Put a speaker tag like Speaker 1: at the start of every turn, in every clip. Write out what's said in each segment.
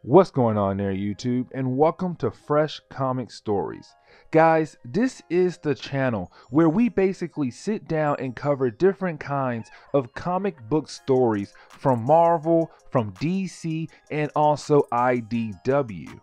Speaker 1: What's going on there, YouTube, and welcome to Fresh Comic Stories. Guys, this is the channel where we basically sit down and cover different kinds of comic book stories from Marvel, from DC, and also IDW.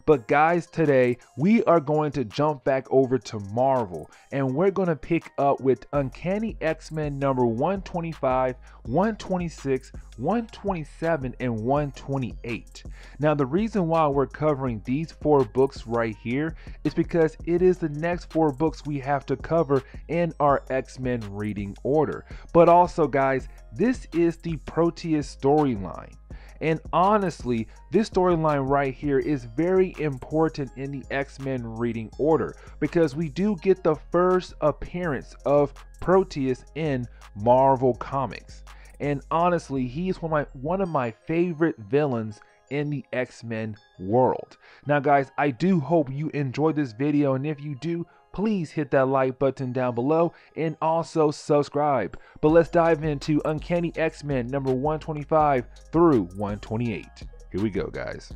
Speaker 1: But guys, today we are going to jump back over to Marvel and we're going to pick up with Uncanny X-Men number 125, 126, 127, and 128. Now the reason why we're covering these 4 books right here is because it is the next 4 books we have to cover in our X-Men reading order. But also guys, this is the Proteus storyline. And honestly, this storyline right here is very important in the X-Men reading order because we do get the first appearance of Proteus in Marvel Comics. And honestly, he is one of my favorite villains in the X-Men world. Now guys, I do hope you enjoyed this video, and if you do, please hit that like button down below and also subscribe. But let's dive into Uncanny X-Men number 125 through 128. Here we go, guys.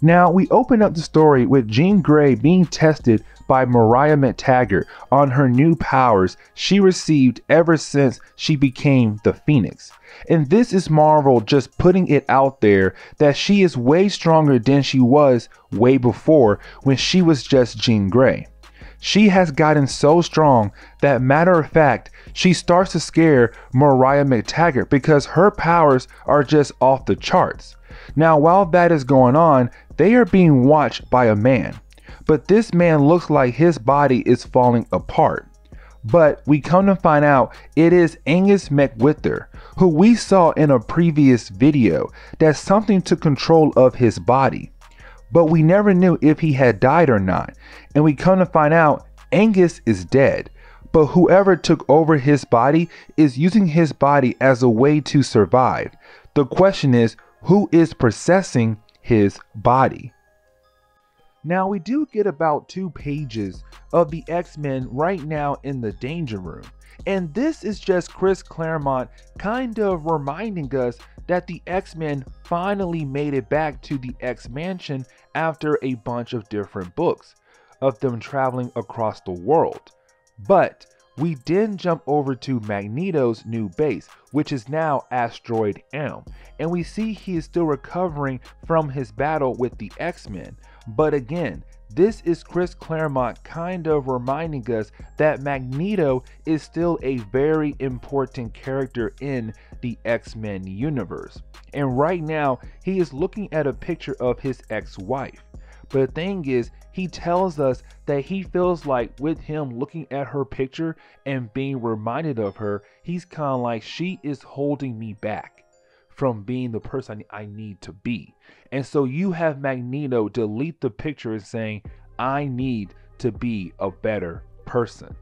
Speaker 1: Now we open up the story with Jean Grey being tested by Mariah McTaggart on her new powers she received ever since she became the Phoenix. And this is Marvel just putting it out there that she is way stronger than she was way before when she was just Jean Grey. She has gotten so strong that, matter of fact, she starts to scare Mariah McTaggart because her powers are just off the charts. Now, while that is going on, they are being watched by a man. But this man looks like his body is falling apart. But we come to find out it is Angus McWhirter, who we saw in a previous video, that something took control of his body. But we never knew if he had died or not, and we come to find out Angus is dead, but whoever took over his body is using his body as a way to survive. The question is, who is possessing his body? Now we do get about 2 pages of the X-Men right now in the Danger Room, and this is just Chris Claremont kind of reminding us that the X-Men finally made it back to the X-Mansion after a bunch of different books of them traveling across the world. But we then jump over to Magneto's new base, which is now Asteroid M, and we see he is still recovering from his battle with the X-Men. But again, this is Chris Claremont kind of reminding us that Magneto is still a very important character in the X-Men universe. And right now, he is looking at a picture of his ex-wife. But the thing is, he tells us that he feels like with him looking at her picture and being reminded of her, he's kind of like, she is holding me back from being the person I need to be. And so you have Magneto delete the picture and saying, I need to be a better person.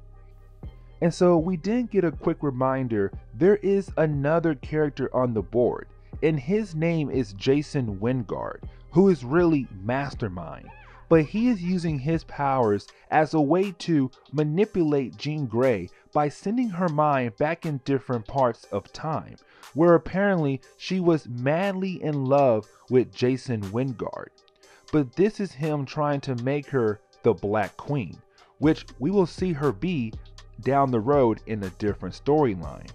Speaker 1: And so we did get a quick reminder, there is another character on the board, and his name is Jason Wyngarde, who is really Mastermind. But he is using his powers as a way to manipulate Jean Grey by sending her mind back in different parts of time, where apparently she was madly in love with Jason Wyngarde. But this is him trying to make her the Black Queen, which we will see her be down the road in a different storyline.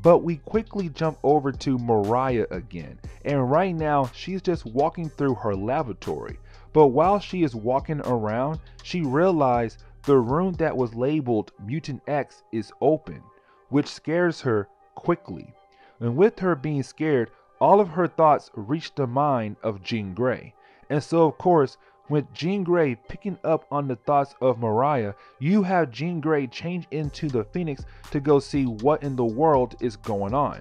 Speaker 1: But we quickly jump over to Mariah again, and right now she's just walking through her lavatory. But while she is walking around, she realized the room that was labeled Mutant X is open, which scares her quickly. And with her being scared, all of her thoughts reach the mind of Jean Grey. And so of course, with Jean Grey picking up on the thoughts of Mariah, you have Jean Grey change into the Phoenix to go see what in the world is going on.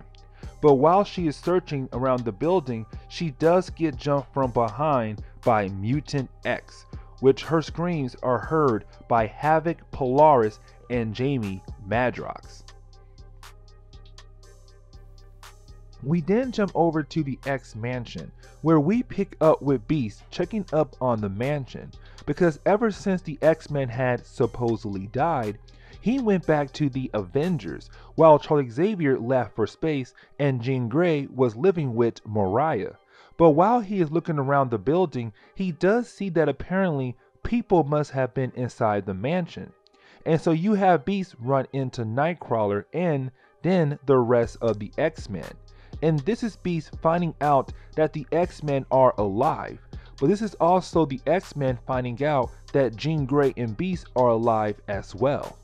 Speaker 1: But while she is searching around the building, she does get jumped from behind by Mutant X, which her screams are heard by Havoc, Polaris, and Jamie Madrox. We then jump over to the X-Mansion, where we pick up with Beast checking up on the mansion, because ever since the X-Men had supposedly died, he went back to the Avengers, while Charles Xavier left for space and Jean Grey was living with Mariah. But while he is looking around the building, he does see that apparently people must have been inside the mansion. And so you have Beast run into Nightcrawler and then the rest of the X-Men. And this is Beast finding out that the X-Men are alive. But this is also the X-Men finding out that Jean Grey and Beast are alive as well.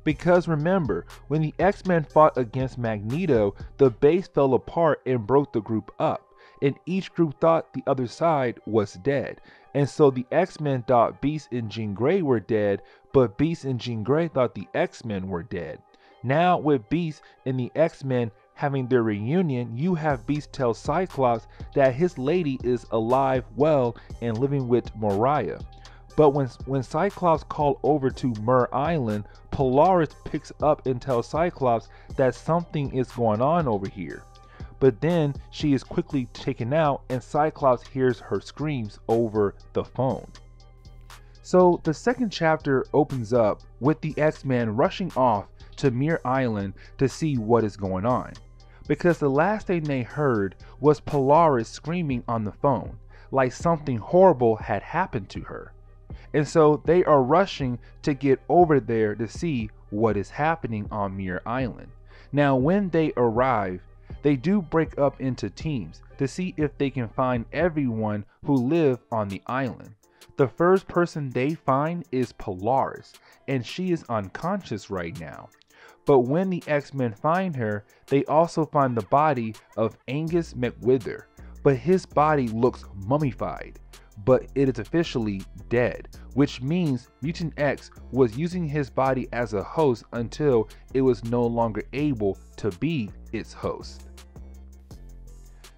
Speaker 1: Because remember, when the X-Men fought against Magneto, the base fell apart and broke the group up. And each group thought the other side was dead. And so the X-Men thought Beast and Jean Grey were dead, but Beast and Jean Grey thought the X-Men were dead. Now with Beast and the X-Men having their reunion, you have Beast tell Cyclops that his lady is alive, well, and living with Mariah. But when Cyclops called over to Myrrh Island, Polaris picks up and tells Cyclops that something is going on over here. But then she is quickly taken out and Cyclops hears her screams over the phone. So the second chapter opens up with the X-Men rushing off to Myrrh Island to see what is going on. Because the last thing they heard was Polaris screaming on the phone, like something horrible had happened to her. And so they are rushing to get over there to see what is happening on Myrrh Island. Now when they arrive, they do break up into teams to see if they can find everyone who live on the island. The first person they find is Polaris, and she is unconscious right now. But when the X-Men find her, they also find the body of Angus McWither, but his body looks mummified, but it is officially dead, which means Mutant X was using his body as a host until it was no longer able to be its host.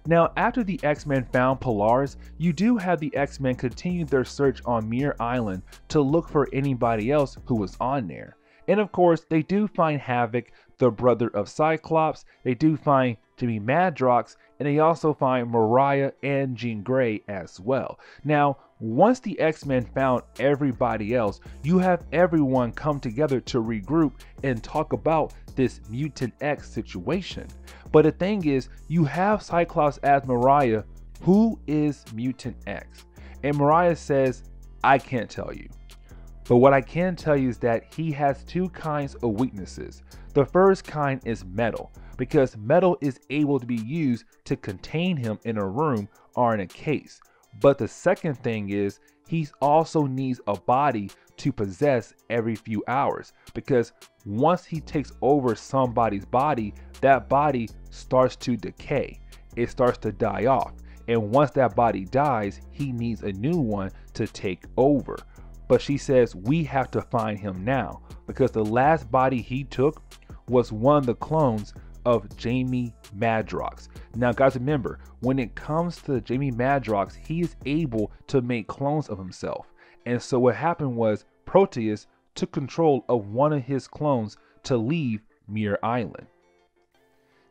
Speaker 1: Now, after the X-Men found Polaris, you do have the X-Men continue their search on Myrrh Island to look for anybody else who was on there. And of course, they do find Havoc, the brother of Cyclops, they do find Jimmy Madrox, and they also find Mariah and Jean Grey as well. Now, once the X-Men found everybody else, you have everyone come together to regroup and talk about this Mutant X situation. But the thing is, you have Cyclops ask Mariah, who is Mutant X? And Mariah says, I can't tell you. But what I can tell you is that he has two kinds of weaknesses. The first kind is metal, because metal is able to be used to contain him in a room or in a case. But the second thing is he also needs a body to possess every few hours, because once he takes over somebody's body, that body starts to decay. It starts to die off. And once that body dies, he needs a new one to take over. But she says we have to find him now, because the last body he took was one of the clones of Jamie Madrox. Now guys, remember, when it comes to Jamie Madrox, he is able to make clones of himself. And so what happened was Proteus took control of one of his clones to leave Myrrh Island.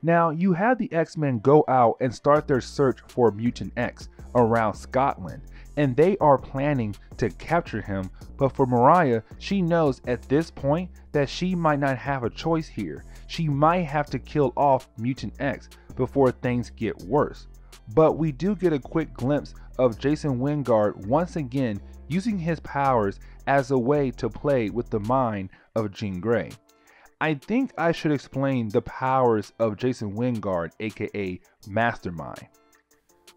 Speaker 1: Now you have the X-Men go out and start their search for Mutant X around Scotland, and they are planning to capture him. But for Mariah, she knows at this point that she might not have a choice here. She might have to kill off Mutant X before things get worse. But we do get a quick glimpse of Jason Wyngarde once again using his powers as a way to play with the mind of Jean Grey. I think I should explain the powers of Jason Wyngarde, aka Mastermind.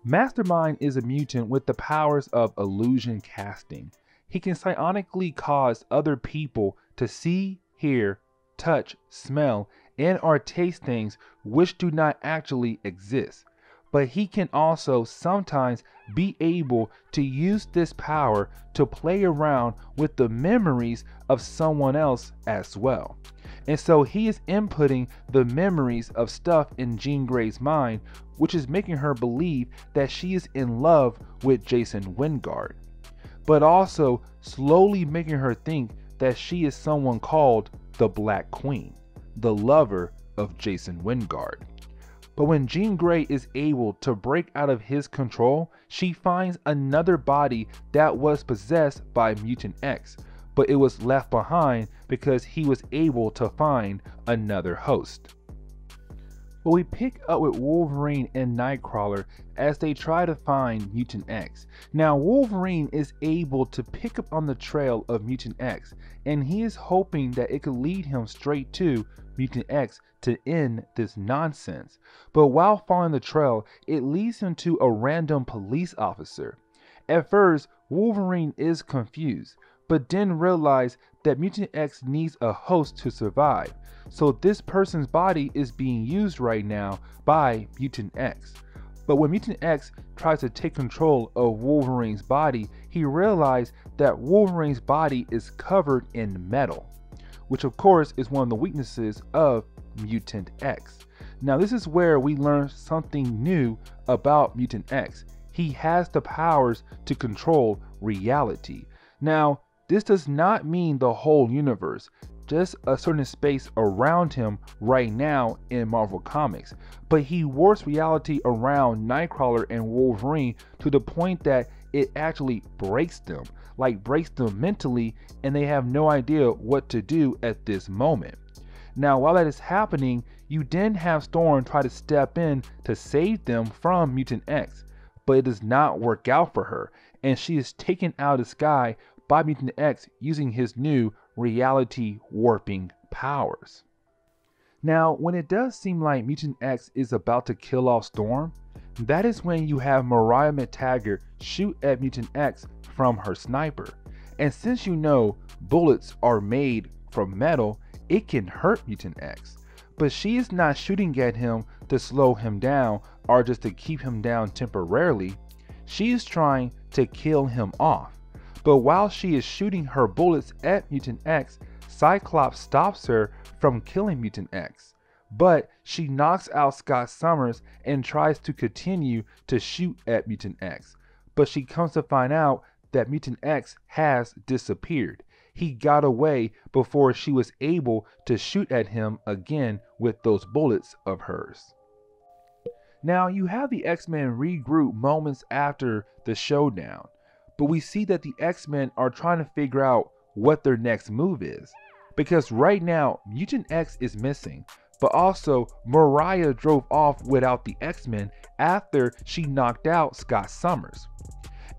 Speaker 1: Mastermind is a mutant with the powers of illusion casting. He can psionically cause other people to see, hear, touch, smell, and or taste things which do not actually exist. But he can also sometimes be able to use this power to play around with the memories of someone else as well. And so he is inputting the memories of stuff in Jean Grey's mind, which is making her believe that she is in love with Jason Wyngarde, but also slowly making her think that she is someone called the Black Queen, the lover of Jason Wyngarde. But when Jean Grey is able to break out of his control, she finds another body that was possessed by Mutant X, but it was left behind because he was able to find another host. But we pick up with Wolverine and Nightcrawler as they try to find Mutant X. Now Wolverine is able to pick up on the trail of Mutant X, and he is hoping that it could lead him straight to Mutant X to end this nonsense. But while following the trail, it leads him to a random police officer. At first, Wolverine is confused, but then realizes that Mutant X needs a host to survive. So this person's body is being used right now by Mutant X. But when Mutant X tries to take control of Wolverine's body, he realizes that Wolverine's body is covered in metal, which of course is one of the weaknesses of Mutant X. Now this is where we learn something new about Mutant X. He has the powers to control reality. Now, this does not mean the whole universe, just a certain space around him right now in Marvel Comics. But he warps reality around Nightcrawler and Wolverine to the point that it actually breaks them, like breaks them mentally, and they have no idea what to do at this moment. Now, while that is happening, you then have Storm try to step in to save them from Mutant X, but it does not work out for her, and she is taken out of the sky by Mutant X using his new reality warping powers. Now, when it does seem like Mutant X is about to kill off Storm, that is when you have Mariah McTaggart shoot at Mutant X from her sniper. And since you know bullets are made from metal, it can hurt Mutant X. But she is not shooting at him to slow him down or just to keep him down temporarily. She is trying to kill him off. But while she is shooting her bullets at Mutant X, Cyclops stops her from killing Mutant X. But she knocks out Scott Summers and tries to continue to shoot at Mutant X. But she comes to find out that Mutant X has disappeared. He got away before she was able to shoot at him again with those bullets of hers. Now you have the X-Men regroup moments after the showdown, but we see that the X-Men are trying to figure out what their next move is. Because right now, Mutant X is missing, but also Mariah drove off without the X-Men after she knocked out Scott Summers.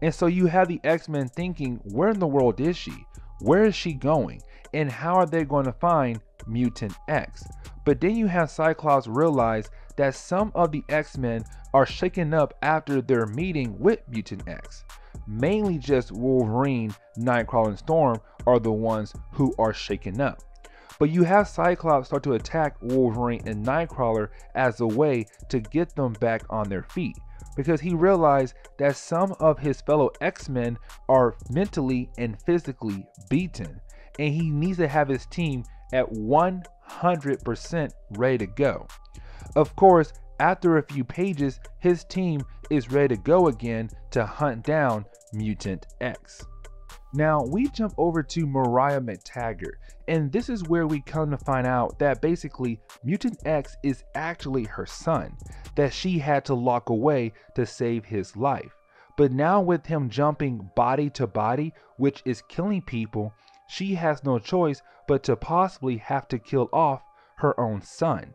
Speaker 1: And so you have the X-Men thinking, where in the world is she? Where is she going? And how are they going to find Mutant X? But then you have Cyclops realize that some of the X-Men are shaken up after their meeting with Mutant X. Mainly just Wolverine, Nightcrawler, and Storm are the ones who are shaken up. But you have Cyclops start to attack Wolverine and Nightcrawler as a way to get them back on their feet, because he realized that some of his fellow X-Men are mentally and physically beaten, and he needs to have his team at 100% ready to go. Of course, after a few pages, his team is ready to go again to hunt down Mutant X. Now we jump over to Mariah McTaggart, and this is where we come to find out that basically Mutant X is actually her son, that she had to lock away to save his life. But now with him jumping body to body, which is killing people, she has no choice but to possibly have to kill off her own son.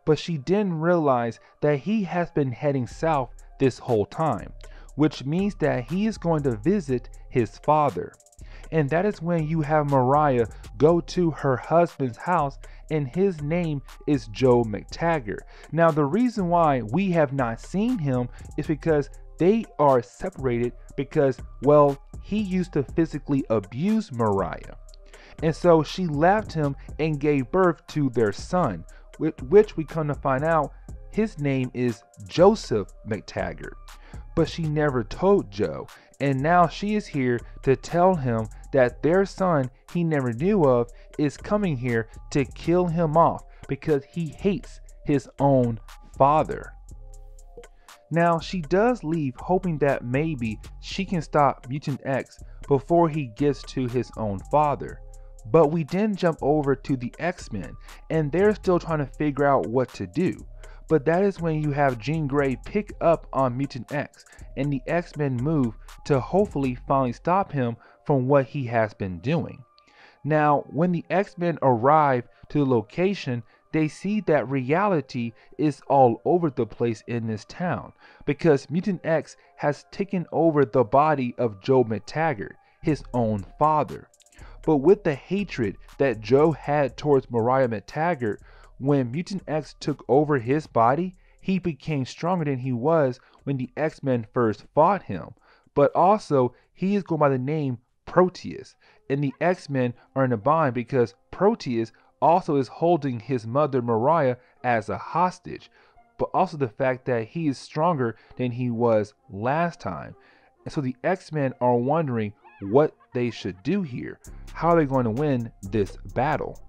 Speaker 1: But she didn't realize that he has been heading south this whole time, which means that he is going to visit his father. And that is when you have Mariah go to her husband's house, and his name is Joe McTaggart. Now the reason why we have not seen him is because they are separated because, well, he used to physically abuse Mariah. And so she left him and gave birth to their son, which we come to find out his name is Joseph McTaggart. But she never told Joe, and now she is here to tell him that their son he never knew of is coming here to kill him off because he hates his own father. Now she does leave hoping that maybe she can stop Mutant X before he gets to his own father. But we then jump over to the X-Men, and they're still trying to figure out what to do. But that is when you have Jean Grey pick up on Mutant X, and the X-Men move to hopefully finally stop him from what he has been doing. Now, when the X-Men arrive to the location, they see that reality is all over the place in this town because Mutant X has taken over the body of Joe McTaggart, his own father. But with the hatred that Joe had towards Mariah McTaggart, when Mutant X took over his body, he became stronger than he was when the X-Men first fought him. But also, he is going by the name Proteus, and the X-Men are in a bind because Proteus also is holding his mother Mariah as a hostage, but also the fact that he is stronger than he was last time. And so the X-Men are wondering what they should do here. How are they going to win this battle?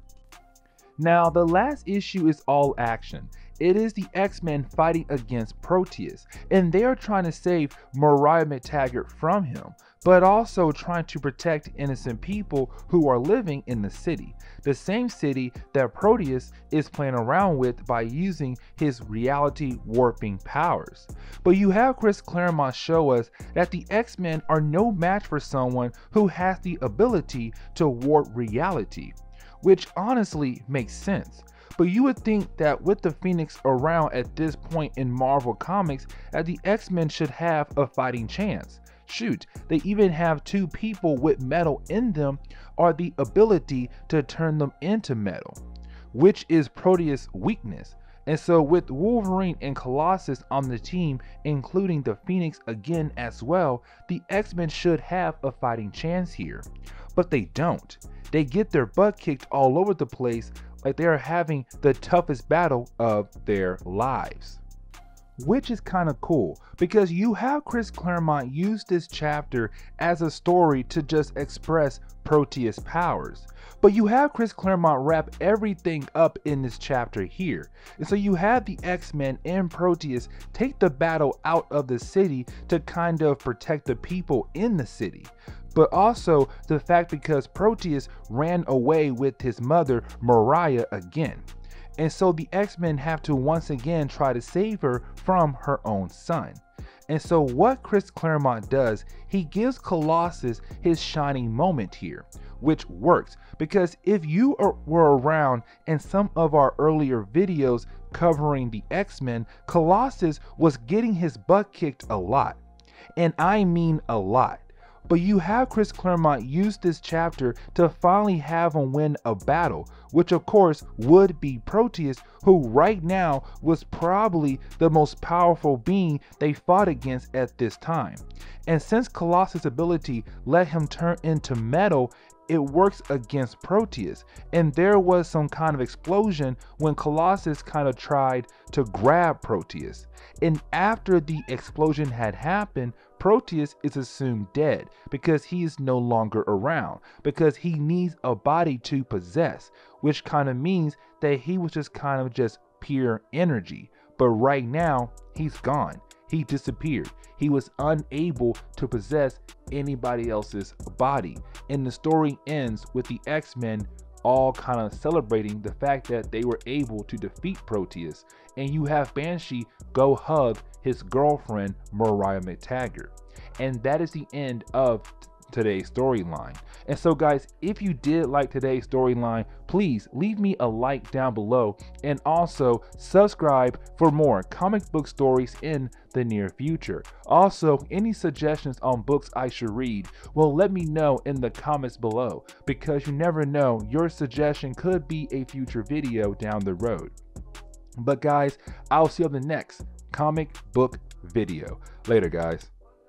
Speaker 1: Now, the last issue is all action. It is the X-Men fighting against Proteus, and they are trying to save Mariah McTaggart from him, but also trying to protect innocent people who are living in the city. The same city that Proteus is playing around with by using his reality warping powers. But you have Chris Claremont show us that the X-Men are no match for someone who has the ability to warp reality, which honestly makes sense. But you would think that with the Phoenix around at this point in Marvel Comics, that the X-Men should have a fighting chance. Shoot, they even have two people with metal in them, or the ability to turn them into metal, which is Proteus' weakness. And so with Wolverine and Colossus on the team, including the Phoenix again as well, the X-Men should have a fighting chance here. But they don't. They get their butt kicked all over the place, like they are having the toughest battle of their lives. Which is kind of cool because you have Chris Claremont use this chapter as a story to just express Proteus' powers. But you have Chris Claremont wrap everything up in this chapter here. And so you have the X-Men and Proteus take the battle out of the city to kind of protect the people in the city. But also the fact because Proteus ran away with his mother Mariah again. And so the X-Men have to once again try to save her from her own son. And so what Chris Claremont does, he gives Colossus his shining moment here, which works because if you were around in some of our earlier videos covering the X-Men, Colossus was getting his butt kicked a lot. And I mean a lot. But you have Chris Claremont use this chapter to finally have him win a battle, which of course would be Proteus, who right now was probably the most powerful being they fought against at this time. And since Colossus' ability let him turn into metal, it works against Proteus. And there was some kind of explosion when Colossus kind of tried to grab Proteus. And after the explosion had happened, Proteus is assumed dead because he is no longer around, because he needs a body to possess, which kind of means that he was just kind of just pure energy. But right now, he's gone. He disappeared. He was unable to possess anybody else's body. And the story ends with the X-Men all kind of celebrating the fact that they were able to defeat Proteus. And you have Banshee go hug his girlfriend Mariah McTaggart. And that is the end of today's storyline. And so guys, if you did like today's storyline, please leave me a like down below and also subscribe for more comic book stories in the near future. Also, any suggestions on books I should read, well, let me know in the comments below, because you never know, your suggestion could be a future video down the road. But guys, I'll see you on the next comic book video. Later guys.